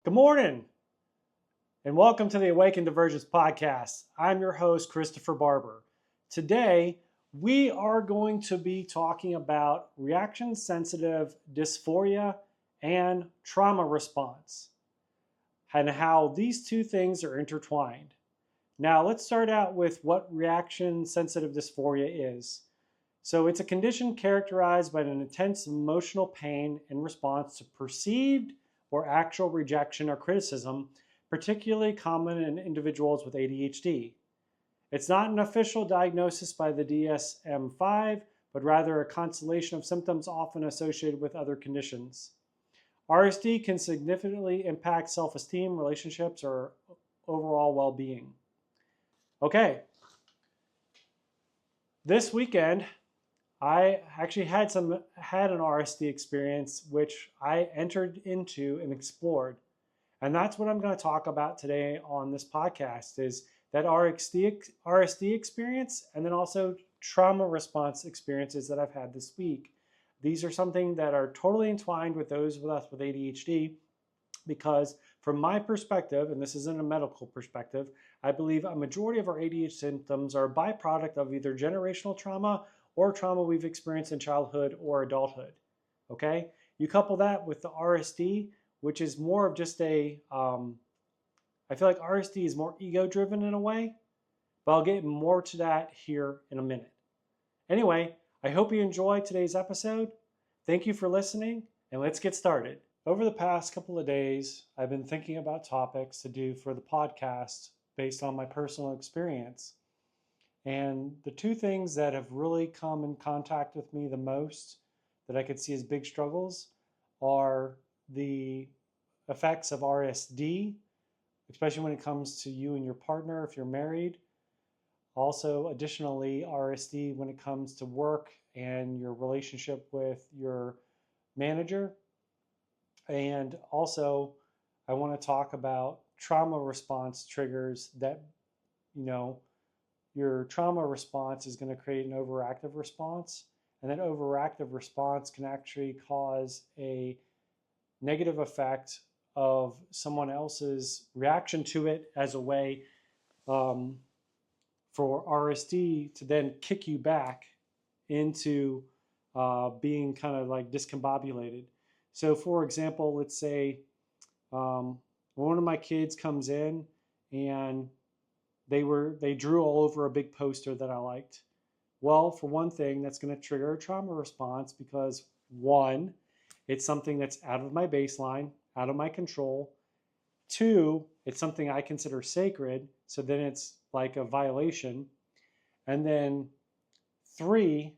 Good morning, and welcome to the Awaken Divergence podcast. I'm your host, Christopher Barber. Today, we are going to be talking about reaction sensitive dysphoria and trauma response and how these two things are intertwined. Now, let's start out with what reaction sensitive dysphoria is. So, it's a condition characterized by an intense emotional pain in response to perceived or actual rejection or criticism, particularly common in individuals with ADHD. It's not an official diagnosis by the DSM-5, but rather a constellation of symptoms often associated with other conditions. RSD can significantly impact self-esteem, relationships, or overall well-being. Okay, this weekend, I actually had an RSD experience which I entered into and explored. And that's what I'm going to talk about today on this podcast is that RSD experience and then also trauma response experiences that I've had this week. These are something that are totally entwined with those of us with ADHD because from my perspective, and this isn't a medical perspective, I believe a majority of our ADHD symptoms are a byproduct of either generational trauma or trauma we've experienced in childhood or adulthood, okay? You couple that with the RSD, which is more of just I feel like RSD is more ego-driven in a way, but I'll get more to that here in a minute. Anyway, I hope you enjoyed today's episode. Thank you for listening, and let's get started. Over the past couple of days, I've been thinking about topics to do for the podcast based on my personal experience. And the two things that have really come in contact with me the most that I could see as big struggles are the effects of RSD, especially when it comes to you and your partner if you're married. Also, additionally, RSD when it comes to work and your relationship with your manager. And also, I want to talk about trauma response triggers that, your trauma response is going to create an overactive response. And that overactive response can actually cause a negative effect of someone else's reaction to it as a way for RSD to then kick you back into being kind of like discombobulated. So for example, let's say one of my kids comes in and they drew all over a big poster that I liked. Well, for one thing, that's going to trigger a trauma response because one, it's something that's out of my baseline, out of my control. Two, it's something I consider sacred, so then it's like a violation. And then three,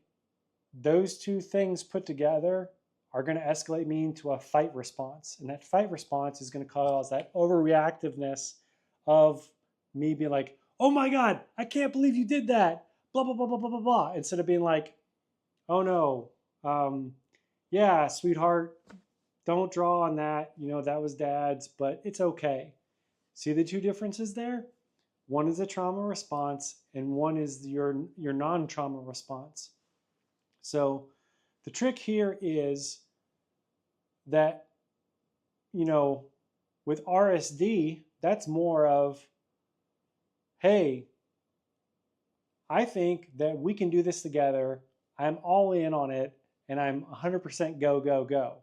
those two things put together are going to escalate me into a fight response. And that fight response is going to cause that overreactiveness of me being like, oh my God, I can't believe you did that. Blah, blah, blah, blah, blah, blah, blah. Instead of being like, oh no, yeah, sweetheart, don't draw on that. That was dad's, but it's okay. See the two differences there? One is a trauma response and one is your non-trauma response. So the trick here is that, with RSD, that's more of, hey, I think that we can do this together. I'm all in on it and I'm 100% go, go, go.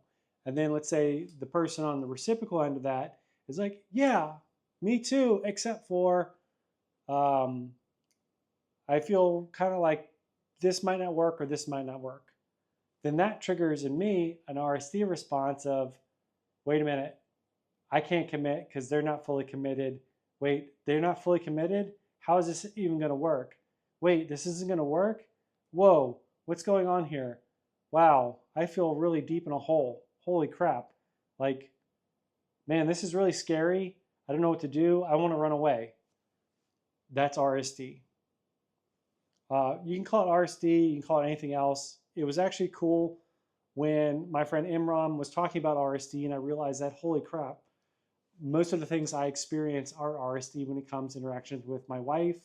And then let's say the person on the reciprocal end of that is like, yeah, me too, except for I feel kind of like this might not work or this might not work. Then that triggers in me an RSD response of, wait a minute, I can't commit because they're not fully committed. Wait, they're not fully committed? How is this even going to work? Wait, this isn't going to work? Whoa, what's going on here? Wow, I feel really deep in a hole. Holy crap. Like, man, this is really scary. I don't know what to do. I want to run away. That's RSD. You can call it RSD, you can call it anything else. It was actually cool when my friend Imran was talking about RSD and I realized that, holy crap, most of the things I experience are RSD when it comes to interactions with my wife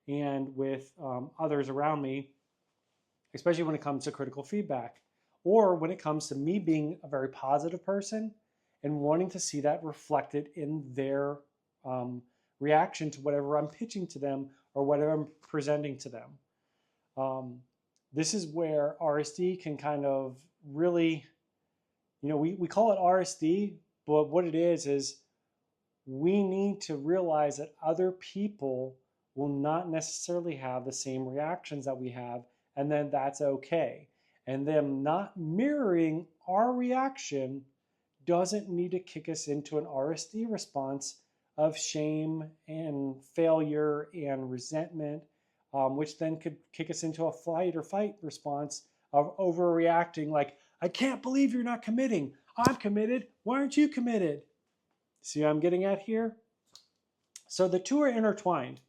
and with others around me, especially when it comes to critical feedback or when it comes to me being a very positive person and wanting to see that reflected in their reaction to whatever I'm pitching to them or whatever I'm presenting to them. This is where RSD can kind of really, we call it RSD, but what it is we need to realize that other people will not necessarily have the same reactions that we have, and then that's okay. And them not mirroring our reaction doesn't need to kick us into an RSD response of shame and failure and resentment, which then could kick us into a flight or fight response of overreacting, like, I can't believe you're not committing. I'm committed. Why aren't you committed? See what I'm getting at here? So the two are intertwined.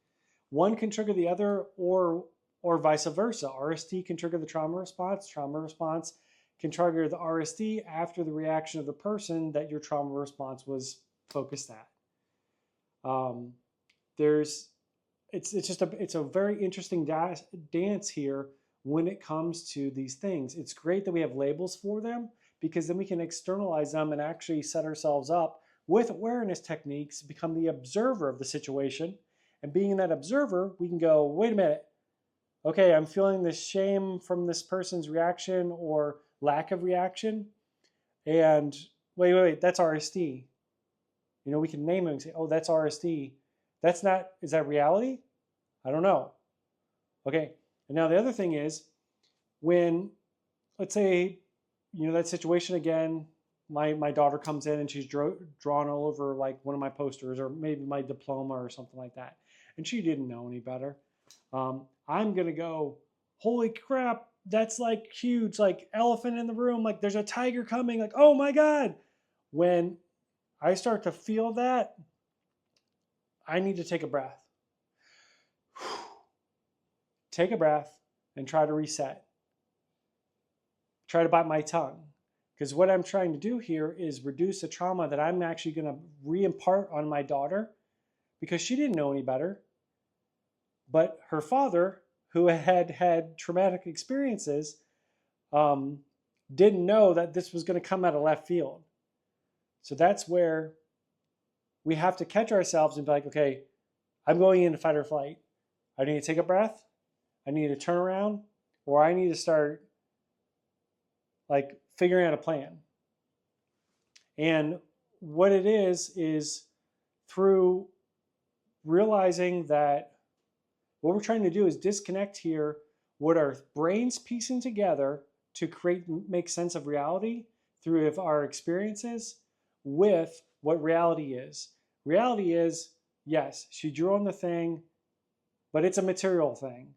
One can trigger the other, or vice versa. RSD can trigger the trauma response. Trauma response can trigger the RSD after the reaction of the person that your trauma response was focused at. It's a very interesting dance here when it comes to these things. It's great that we have labels for them, because then we can externalize them and actually set ourselves up with awareness techniques, become the observer of the situation. And being that observer, we can go, wait a minute, okay, I'm feeling this shame from this person's reaction or lack of reaction. And wait, that's RSD. We can name it and say, oh, that's RSD. That's not, is that reality? I don't know. Okay, and now the other thing is, when, let's say, that situation again, my daughter comes in and she's drawn all over like one of my posters or maybe my diploma or something like that, and she didn't know any better. I'm gonna go, holy crap, that's like huge, like elephant in the room, like there's a tiger coming, like, oh my God. When I start to feel that, I need to take a breath. Take a breath and try to reset. Try to bite my tongue. Because what I'm trying to do here is reduce the trauma that I'm actually going to re-impart on my daughter, because she didn't know any better. But her father, who had had traumatic experiences, didn't know that this was going to come out of left field. So that's where we have to catch ourselves and be like, okay, I'm going into fight or flight. I need to take a breath. I need to turn around, or I need to start like figuring out a plan. And what it is through realizing that what we're trying to do is disconnect here what our brains piecing together to make sense of reality through our experiences with what reality is. Reality is, yes, she drew on the thing, but it's a material thing.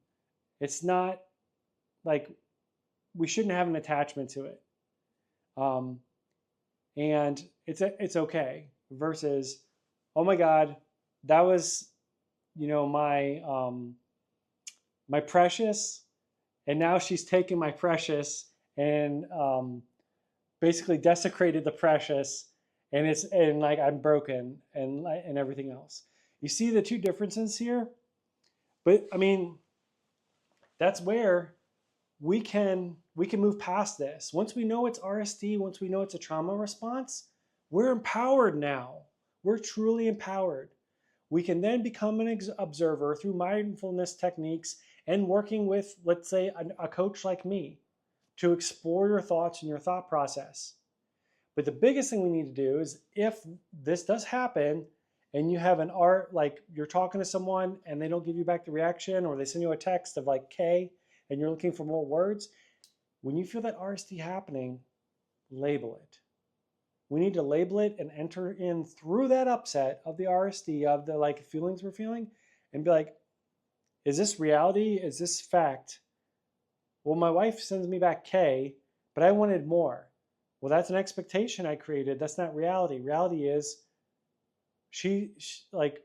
It's not like, we shouldn't have an attachment to it. And it's okay, versus, oh my God, that was, my precious, and now she's taken my precious and basically desecrated the precious, and like I'm broken and everything else. You see the two differences here? But I mean, that's where we can move past this. Once we know it's RSD, once we know it's a trauma response, we're empowered now. We're truly empowered. We can then become an observer through mindfulness techniques and working with, let's say, a coach like me to explore your thoughts and your thought process. But the biggest thing we need to do is, if this does happen and you have like you're talking to someone and they don't give you back the reaction, or they send you a text of like K and you're looking for more words, when you feel that RSD happening, label it. We need to label it and enter in through that upset of the RSD, of the like feelings we're feeling, and be like, is this reality? Is this fact? Well, my wife sends me back K, but I wanted more. Well, that's an expectation I created. That's not reality. Reality is she like,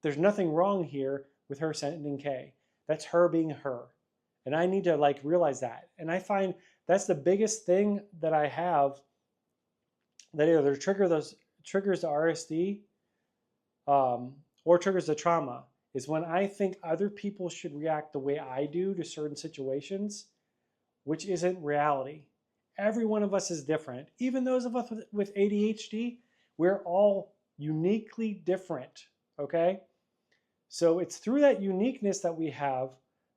there's nothing wrong here with her sending K. That's her being her. And I need to like realize that. And I find that's the biggest thing that I have that either triggers the RSD or triggers the trauma, is when I think other people should react the way I do to certain situations, which isn't reality. Every one of us is different. Even those of us with ADHD, we're all uniquely different, okay? So it's through that uniqueness that we have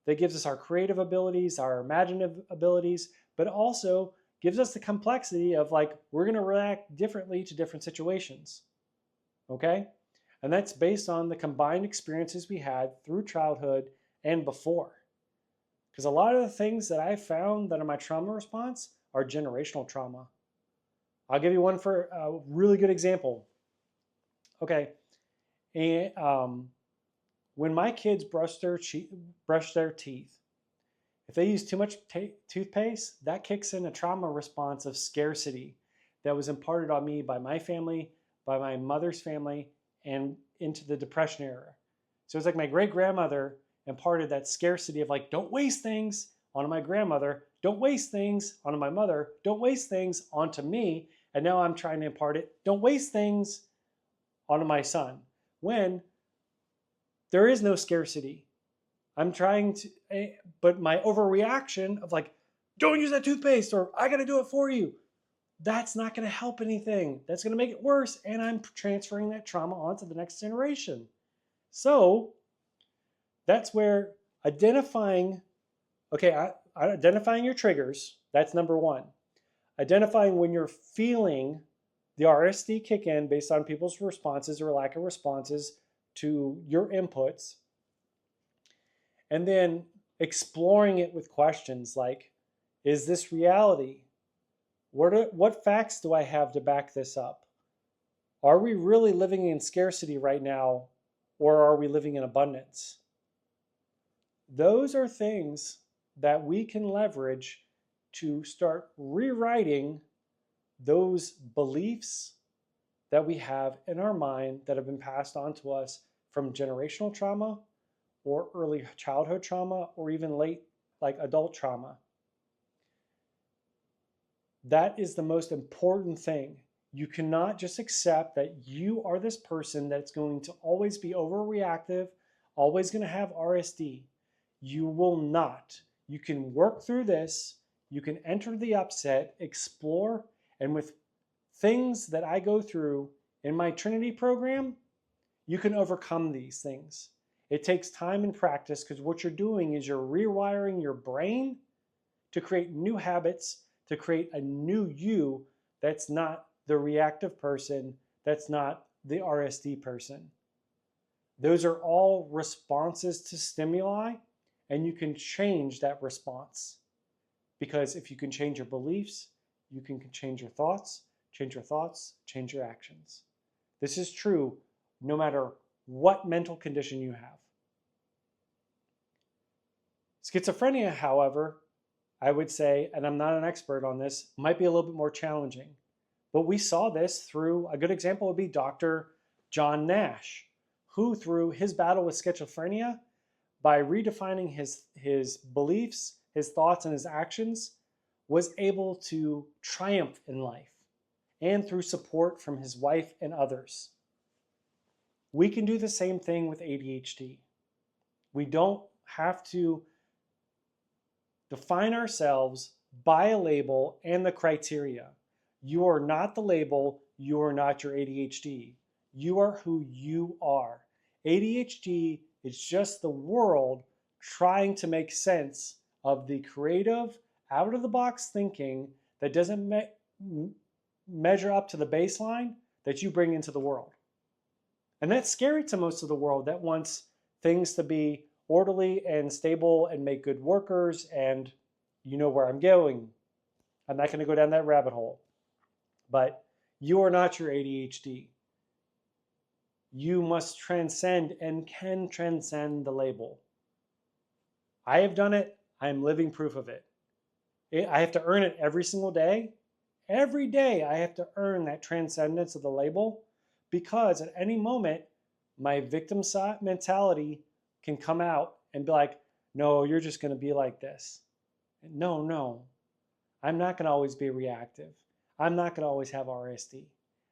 that gives us our creative abilities, our imaginative abilities, but also gives us the complexity of like, we're going to react differently to different situations, okay? And that's based on the combined experiences we had through childhood and before. Because a lot of the things that I found that are my trauma response are generational trauma. I'll give you one for a really good example. Okay, and when my kids brush their teeth, if they use too much toothpaste, that kicks in a trauma response of scarcity that was imparted on me by my family, by my mother's family, and into the Depression era. So it's like my great-grandmother imparted that scarcity of like, don't waste things onto my grandmother, don't waste things onto my mother, don't waste things onto me, and now I'm trying to impart it, don't waste things onto my son, when there is no scarcity. I'm trying to, but my overreaction of like, don't use that toothpaste, or I got to do it for you, that's not going to help anything. That's going to make it worse, and I'm transferring that trauma onto the next generation. So that's where identifying your triggers, that's number one. Identifying when you're feeling the RSD kick in based on people's responses or lack of responses to your inputs. And then exploring it with questions like, is this reality? What facts do I have to back this up? Are we really living in scarcity right now, or are we living in abundance? Those are things that we can leverage to start rewriting those beliefs that we have in our mind that have been passed on to us from generational trauma or early childhood trauma or even late like adult trauma. That is the most important thing. You cannot just accept that you are this person that's going to always be overreactive, always going to have RSD. You will not. You can work through this. You can enter the upset, explore, and with things that I go through in my Trinity program, you can overcome these things. It takes time and practice because what you're doing is you're rewiring your brain to create new habits, to create a new you that's not the reactive person, that's not the RSD person. Those are all responses to stimuli, and you can change that response. Because if you can change your beliefs, you can change your thoughts, change your actions. This is true no matter what mental condition you have. Schizophrenia, however, I would say, and I'm not an expert on this, might be a little bit more challenging. But we saw this through, a good example would be Dr. John Nash, who through his battle with schizophrenia, by redefining his beliefs, his thoughts, and his actions, was able to triumph in life and through support from his wife and others. We can do the same thing with ADHD. We don't have to define ourselves by a label and the criteria. You are not the label, you are not your ADHD. You are who you are. ADHD is just the world trying to make sense of the creative, out-of-the-box thinking that doesn't measure up to the baseline that you bring into the world. And that's scary to most of the world that wants things to be orderly and stable and make good workers, and you know where I'm going. I'm not going to go down that rabbit hole. But you are not your ADHD. You must transcend and can transcend the label. I have done it. I am living proof of it. I have to earn it every single day. Every day I have to earn that transcendence of the label, because at any moment my victim mentality can come out and be like, no, you're just going to be like this. No, I'm not going to always be reactive. I'm not going to always have RSD.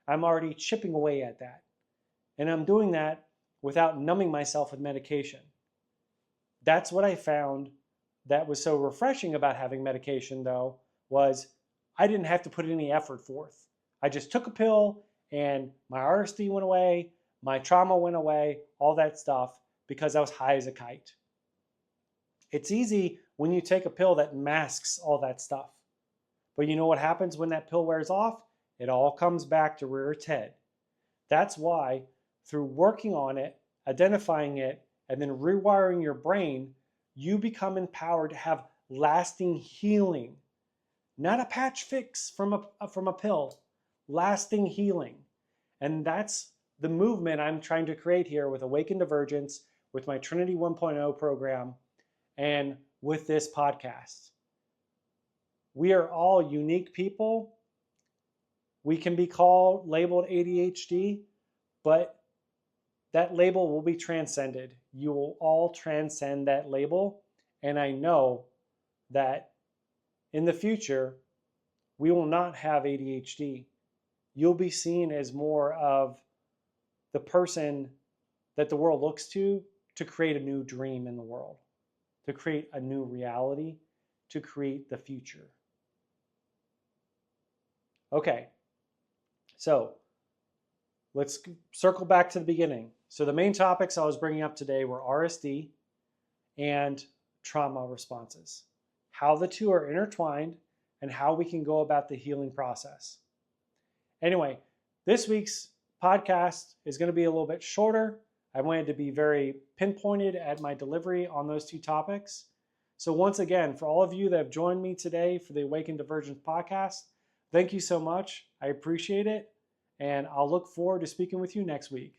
I'm already chipping away at that. And I'm doing that without numbing myself with medication. That's what I found that was so refreshing about having medication, though, was I didn't have to put any effort forth. I just took a pill and my RSD went away, my trauma went away, all that stuff, because I was high as a kite. It's easy when you take a pill that masks all that stuff. But you know what happens when that pill wears off? It all comes back to rear its head. That's why through working on it, identifying it, and then rewiring your brain, you become empowered to have lasting healing. Not a patch fix from a pill, lasting healing. And that's the movement I'm trying to create here with Awaken Divergence, with my Trinity 1.0 program, and with this podcast. We are all unique people. We can be labeled ADHD, but that label will be transcended. You will all transcend that label. And I know that in the future, we will not have ADHD. You'll be seen as more of the person that the world looks to create a new dream in the world, to create a new reality, to create the future. Okay, so let's circle back to the beginning. So the main topics I was bringing up today were RSD and trauma responses, how the two are intertwined, and how we can go about the healing process. Anyway, this week's podcast is going to be a little bit shorter. I wanted to be very pinpointed at my delivery on those two topics. So once again, for all of you that have joined me today for the Awaken Divergence podcast, thank you so much. I appreciate it. And I'll look forward to speaking with you next week.